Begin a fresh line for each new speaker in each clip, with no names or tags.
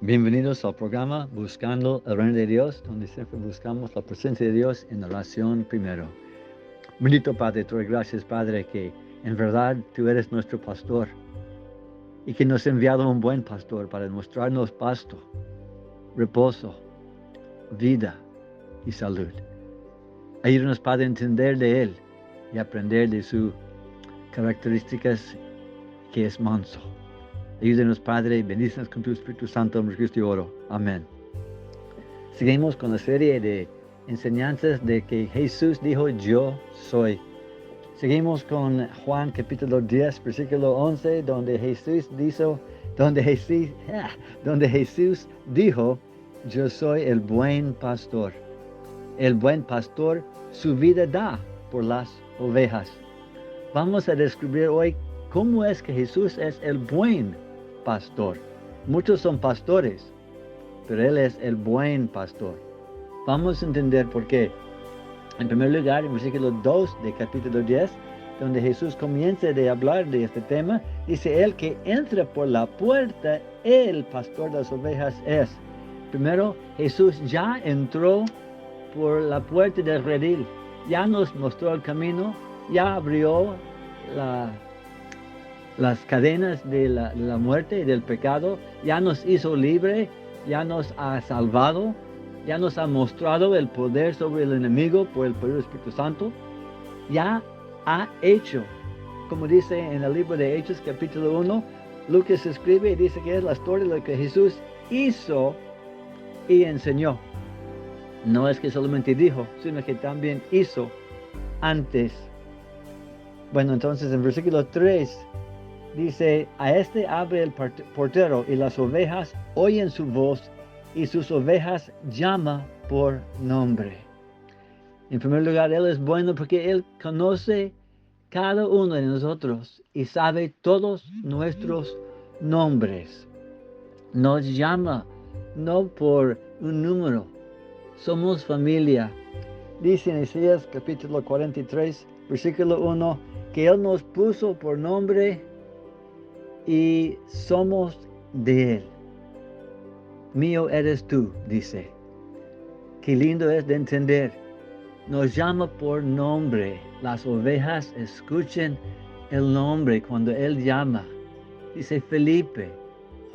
Bienvenidos al programa Buscando el Reino de Dios, donde siempre buscamos la presencia de Dios en oración primero. Bendito Padre, te doy gracias, Padre, que en verdad tú eres nuestro pastor y que nos has enviado un buen pastor para mostrarnos pasto, reposo, vida y salud. Ayúdanos, Padre, a entender de Él y aprender de sus características, que es manso. Ayúdanos, Padre, bendícenos con tu Espíritu Santo, en Cristo y oro. Amén. Seguimos con la serie de enseñanzas de que Jesús dijo, yo soy. Seguimos con Juan capítulo 10, versículo 11, donde Jesús dijo, yo soy el buen pastor. El buen pastor su vida da por las ovejas. Vamos a descubrir hoy cómo es que Jesús es el buen pastor. Muchos son pastores, pero Él es el buen pastor. Vamos a entender por qué. En primer lugar, en versículo 2 de capítulo 10, donde Jesús comienza a hablar de este tema, dice, el que entra por la puerta, el pastor de las ovejas es. Primero, Jesús ya entró por la puerta del redil, ya nos mostró el camino, ya abrió las cadenas de la muerte y del pecado, ya nos hizo libre, ya nos ha salvado, ya nos ha mostrado el poder sobre el enemigo por el poder del Espíritu Santo, ya ha hecho, como dice en el libro de Hechos capítulo 1, Lucas escribe y dice que es la historia de lo que Jesús hizo y enseñó. No es que solamente dijo, sino que también hizo antes. Bueno, entonces en versículo 3 dice, a este abre el portero y las ovejas oyen su voz y sus ovejas llama por nombre. En primer lugar, Él es bueno porque Él conoce cada uno de nosotros y sabe todos nuestros nombres. Nos llama no por un número, somos familia. Dice en Isaías capítulo 43, versículo 1, que Él nos puso por nombre y somos de Él. Mío eres tú, dice. Qué lindo es de entender. Nos llama por nombre. Las ovejas escuchen el nombre cuando Él llama. Dice Felipe,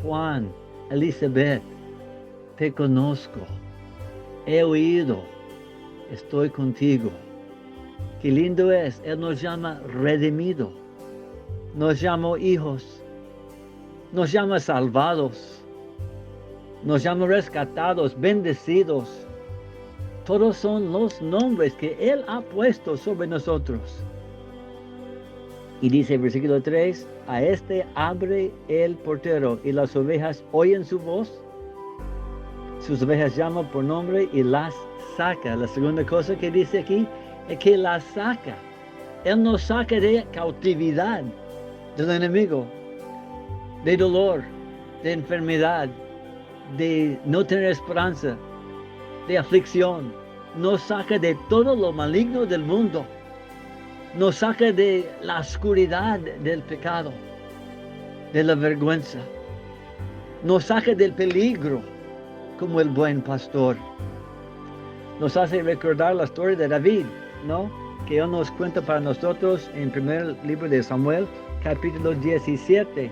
Juan, Elizabeth, te conozco, he oído, estoy contigo. Qué lindo es. Él nos llama redimido. Nos llama hijos. Nos llama salvados. Nos llama rescatados, bendecidos. Todos son los nombres que Él ha puesto sobre nosotros. Y dice el versículo 3, a este abre el portero y las ovejas oyen su voz. Sus ovejas llaman por nombre y las saca. La segunda cosa que dice aquí es que las saca. Él nos saca de cautividad del enemigo, de dolor, de enfermedad, de no tener esperanza, de aflicción. Nos saca de todo lo maligno del mundo. Nos saca de la oscuridad del pecado, de la vergüenza. Nos saca del peligro como el buen pastor. Nos hace recordar la historia de David, ¿no? Que Él nos cuenta para nosotros en el primer libro de Samuel, capítulo 17.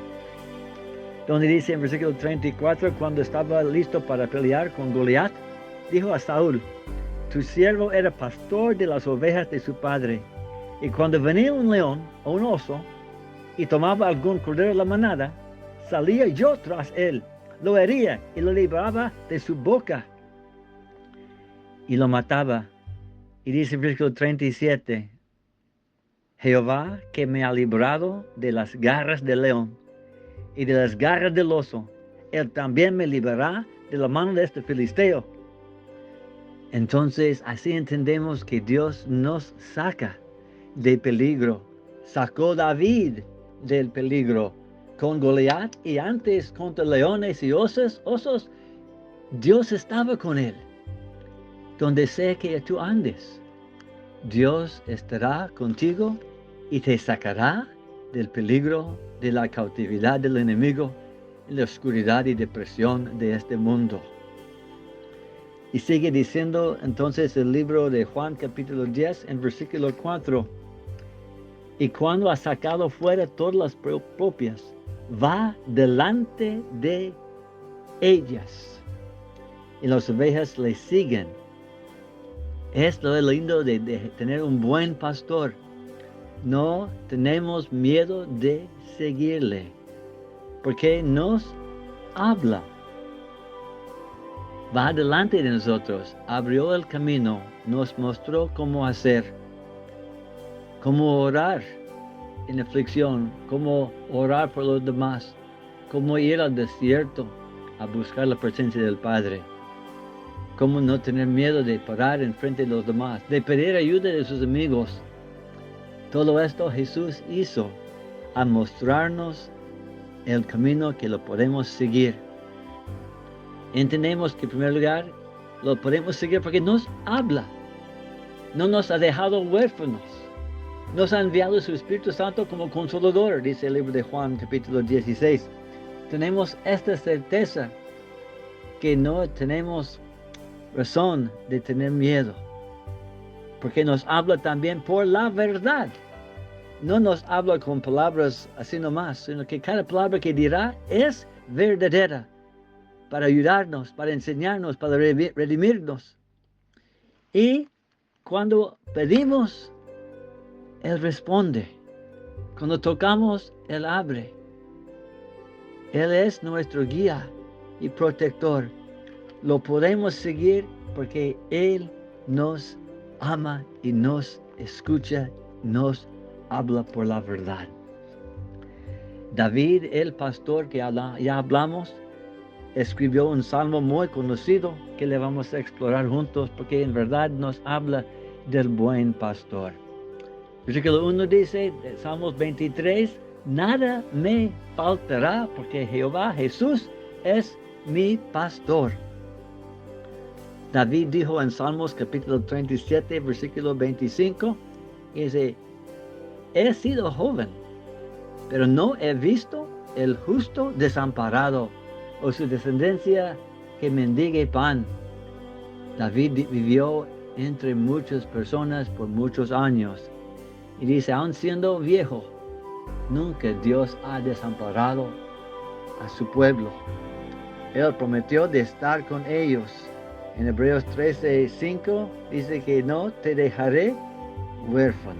Donde dice en versículo 34, cuando estaba listo para pelear con Goliat, dijo a Saúl, tu siervo era pastor de las ovejas de su padre, y cuando venía un león o un oso, y tomaba algún cordero de la manada, salía yo tras él, lo hería y lo libraba de su boca, y lo mataba. Y dice en versículo 37, Jehová que me ha librado de las garras del león, y de las garras del oso, Él también me librará de la mano de este filisteo. Entonces, así entendemos que Dios nos saca de peligro. Sacó David del peligro con Goliat y antes contra leones y osos. Dios estaba con él. Donde sea que tú andes, Dios estará contigo y te sacará del peligro, de la cautividad del enemigo en la oscuridad y depresión de este mundo. Y sigue diciendo entonces el libro de Juan capítulo 10 en versículo 4. Y cuando ha sacado fuera todas las propias, va delante de ellas. Y las ovejas le siguen. Esto es lo lindo de tener un buen pastor. No tenemos miedo de seguirle, porque nos habla. Va delante de nosotros, abrió el camino, nos mostró cómo hacer, cómo orar en aflicción, cómo orar por los demás, cómo ir al desierto a buscar la presencia del Padre, cómo no tener miedo de parar enfrente de los demás, de pedir ayuda de sus amigos. Todo esto Jesús hizo a mostrarnos el camino que lo podemos seguir. Entendemos que en primer lugar lo podemos seguir porque nos habla, no nos ha dejado huérfanos, nos ha enviado su Espíritu Santo como consolador, dice el libro de Juan capítulo 16. Tenemos esta certeza que no tenemos razón de tener miedo, porque nos habla también por la verdad. No nos habla con palabras así nomás, sino que cada palabra que dirá es verdadera, para ayudarnos, para enseñarnos, para redimirnos. Y cuando pedimos, Él responde. Cuando tocamos, Él abre. Él es nuestro guía y protector. Lo podemos seguir porque Él nos ama y nos escucha, nos habla por la verdad. David, el pastor que ya hablamos, escribió un salmo muy conocido que le vamos a explorar juntos porque en verdad nos habla del buen pastor. Versículo 1 dice, Salmos 23, nada me faltará porque Jehová, Jesús, es mi pastor. David dijo en Salmos capítulo 37, versículo 25, dice, he sido joven, pero no he visto el justo desamparado, o su descendencia que mendigue pan. David vivió entre muchas personas por muchos años. Y dice, aun siendo viejo, nunca Dios ha desamparado a su pueblo. Él prometió de estar con ellos. En Hebreos 13:5 dice que no te dejaré huérfanos.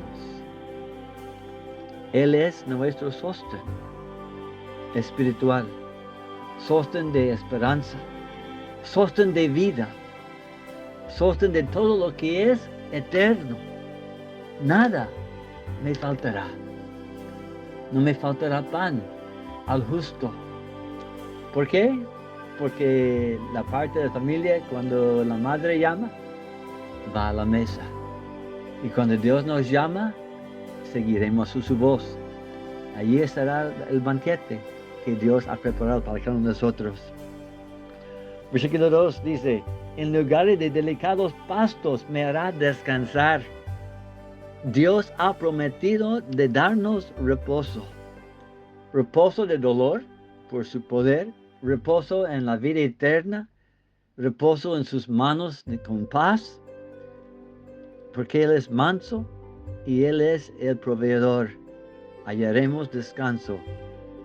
Él es nuestro sostén espiritual, sostén de esperanza, sostén de vida, sostén de todo lo que es eterno. Nada me faltará. No me faltará pan al justo. ¿Por qué? Porque la parte de la familia, cuando la madre llama, va a la mesa. Y cuando Dios nos llama, seguiremos su voz. Allí estará el banquete que Dios ha preparado para cada uno de nosotros. Versículo 2 dice, en lugares de delicados pastos me hará descansar. Dios ha prometido de darnos reposo. Reposo de dolor por su poder, reposo en la vida eterna, reposo en sus manos con paz, porque Él es manso y Él es el proveedor. Hallaremos descanso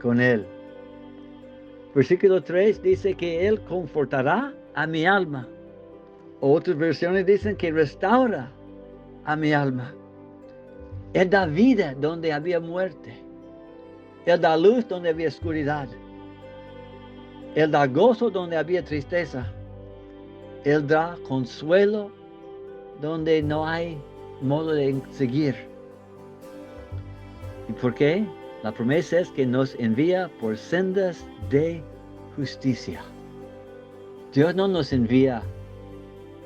con Él. Versículo 3 dice que Él confortará a mi alma. Otras versiones dicen que restaura a mi alma. Él da vida donde había muerte. Él da luz donde había oscuridad. Él da gozo donde había tristeza. Él da consuelo donde no hay modo de seguir. ¿Y por qué? La promesa es que nos envía por sendas de justicia. Dios no nos envía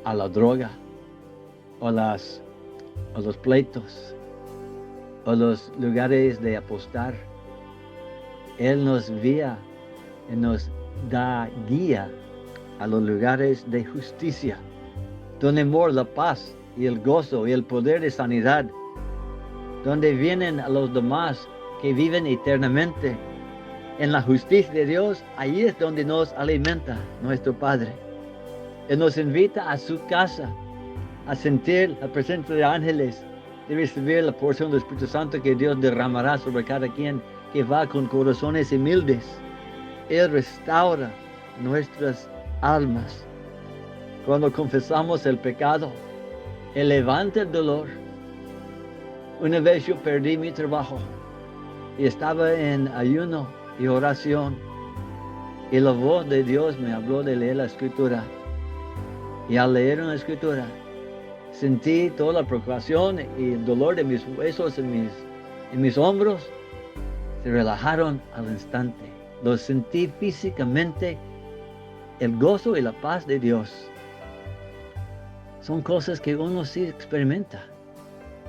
a la droga, o los pleitos, o los lugares de apostar. Él nos envía y nos da guía a los lugares de justicia, donde mora la paz y el gozo y el poder de sanidad, donde vienen a los demás que viven eternamente, en la justicia de Dios, ahí es donde nos alimenta nuestro Padre. Él nos invita a su casa, a sentir la presencia de ángeles, de recibir la porción del Espíritu Santo que Dios derramará sobre cada quien que va con corazones humildes. Él restaura nuestras almas. Cuando confesamos el pecado, Él levanta el dolor. Una vez yo perdí mi trabajo y estaba en ayuno y oración, y la voz de Dios me habló de leer la Escritura. Y al leer una Escritura, sentí toda la preocupación y el dolor de mis huesos en mis hombros se relajaron al instante. Lo sentí físicamente, el gozo y la paz de Dios. Son cosas que uno sí experimenta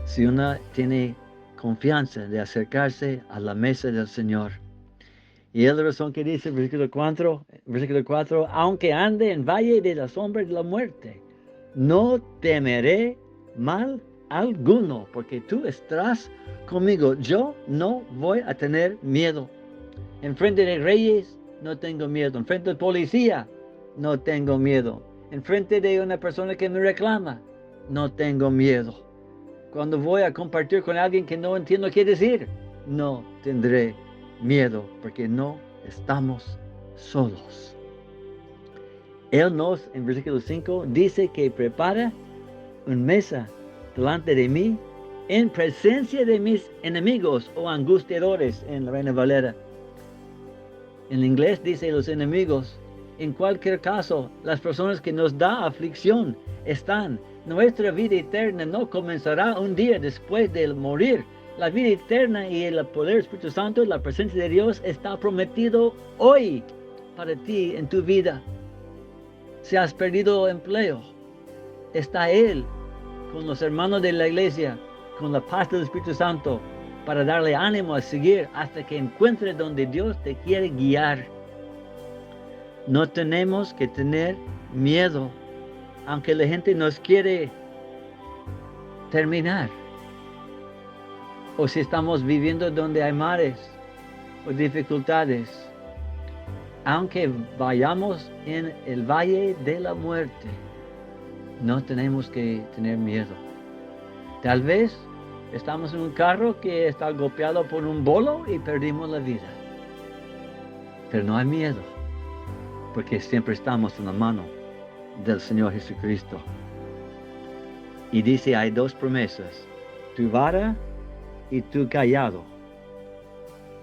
si uno tiene confianza de acercarse a la mesa del Señor. Y es la razón que dice el versículo 4, aunque ande en valle de la sombra de la muerte, no temeré mal alguno, porque tú estás conmigo. Yo no voy a tener miedo. En frente de reyes, no tengo miedo. En frente de policía, no tengo miedo. En frente de una persona que me reclama, no tengo miedo. Cuando voy a compartir con alguien que no entiendo qué decir, no tendré miedo, porque no estamos solos. Él nos, en versículo 5, dice que prepara una mesa delante de mí en presencia de mis enemigos o angustiadores en la Reina Valera. En inglés dice los enemigos. En cualquier caso, las personas que nos da aflicción están. Nuestra vida eterna no comenzará un día después de morir. La vida eterna y el poder del Espíritu Santo, la presencia de Dios está prometido hoy para ti en tu vida. Si has perdido empleo, está Él con los hermanos de la iglesia, con la paz del Espíritu Santo, para darle ánimo a seguir hasta que encuentre donde Dios te quiere guiar. No tenemos que tener miedo, aunque la gente nos quiere terminar. O si estamos viviendo donde hay mares o dificultades. Aunque vayamos en el valle de la muerte, no tenemos que tener miedo. Tal vez estamos en un carro que está golpeado por un bolo y perdimos la vida. Pero no hay miedo, porque siempre estamos en la mano del Señor Jesucristo. Y dice, hay dos promesas, tu vara y tu callado,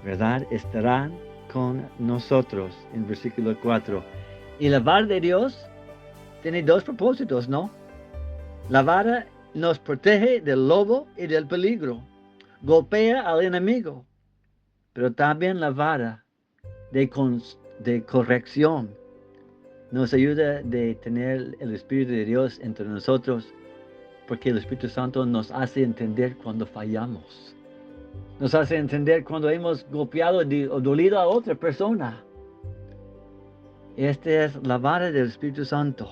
¿verdad? Estarán con nosotros, en versículo 4. Y la vara de Dios tiene dos propósitos, ¿no? La vara nos protege del lobo y del peligro, golpea al enemigo, pero también la vara de corrección nos ayuda de tener el Espíritu de Dios entre nosotros, porque el Espíritu Santo nos hace entender cuando fallamos. Nos hace entender cuando hemos golpeado o dolido a otra persona. Esta es la vara del Espíritu Santo,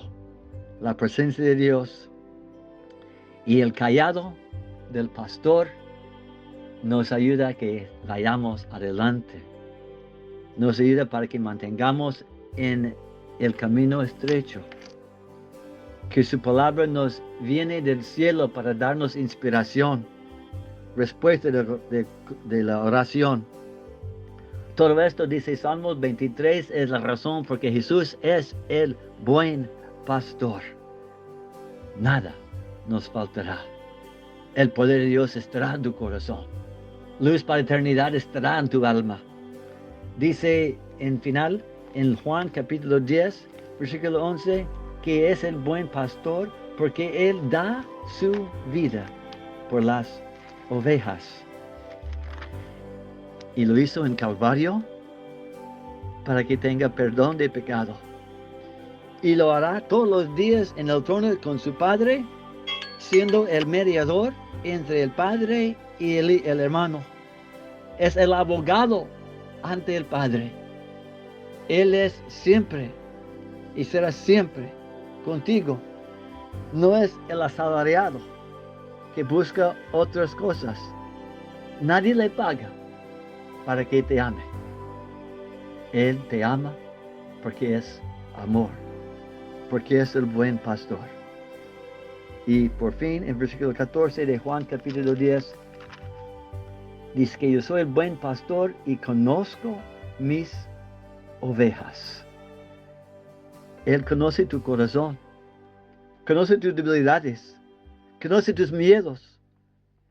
la presencia de Dios. Y el callado del pastor nos ayuda a que vayamos adelante. Nos ayuda para que mantengamos en el camino estrecho. Que su palabra nos viene del cielo para darnos inspiración, respuesta de la oración. Todo esto, dice Salmos 23, es la razón porque Jesús es el buen pastor. Nada nos faltará. El poder de Dios estará en tu corazón. Luz para la eternidad estará en tu alma. Dice en final, en Juan capítulo 10, versículo 11, que es el buen pastor porque Él da su vida por las ovejas. Y lo hizo en Calvario para que tenga perdón de pecado. Y lo hará todos los días en el trono con su Padre, siendo el mediador entre el Padre y el hermano. Es el abogado ante el Padre. Él es siempre y será siempre contigo. No es el asalariado que busca otras cosas. Nadie le paga para que te ame. Él te ama porque es amor, porque es el buen pastor. Y por fin, en versículo 14 de Juan capítulo 10, dice que yo soy el buen pastor y conozco mis ovejas. Él conoce tu corazón, conoce tus debilidades, conoce tus miedos,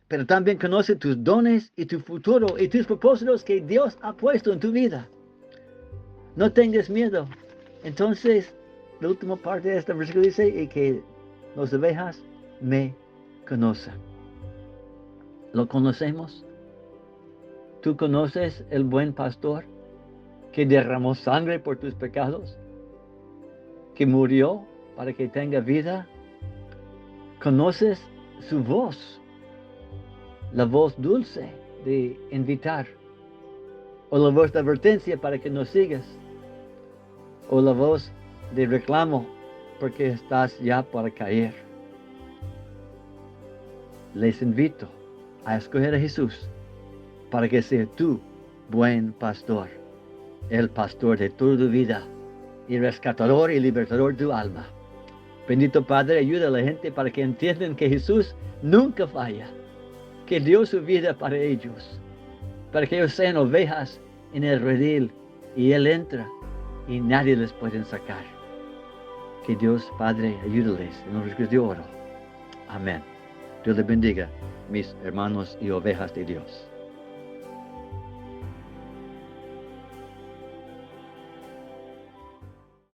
pero también conoce tus dones y tu futuro y tus propósitos que Dios ha puesto en tu vida. No tengas miedo. Entonces, la última parte de este versículo dice y que las ovejas me conocen. ¿Lo conocemos? ¿Tú conoces el buen pastor que derramó sangre por tus pecados? ¿Que murió para que tenga vida? ¿Conoces su voz? La voz dulce de invitar. O la voz de advertencia para que nos sigas. O la voz de reclamo porque estás ya para caer. Les invito a escoger a Jesús para que sea tu buen pastor, el pastor de toda tu vida y rescatador y libertador de tu alma. Bendito Padre, ayuda a la gente para que entiendan que Jesús nunca falla, que dio su vida para ellos, para que ellos sean ovejas en el redil y Él entra y nadie les puede sacar. Que Dios Padre ayúdales en los ricos de oro. Amén. Dios les bendiga, mis hermanos y ovejas de Dios.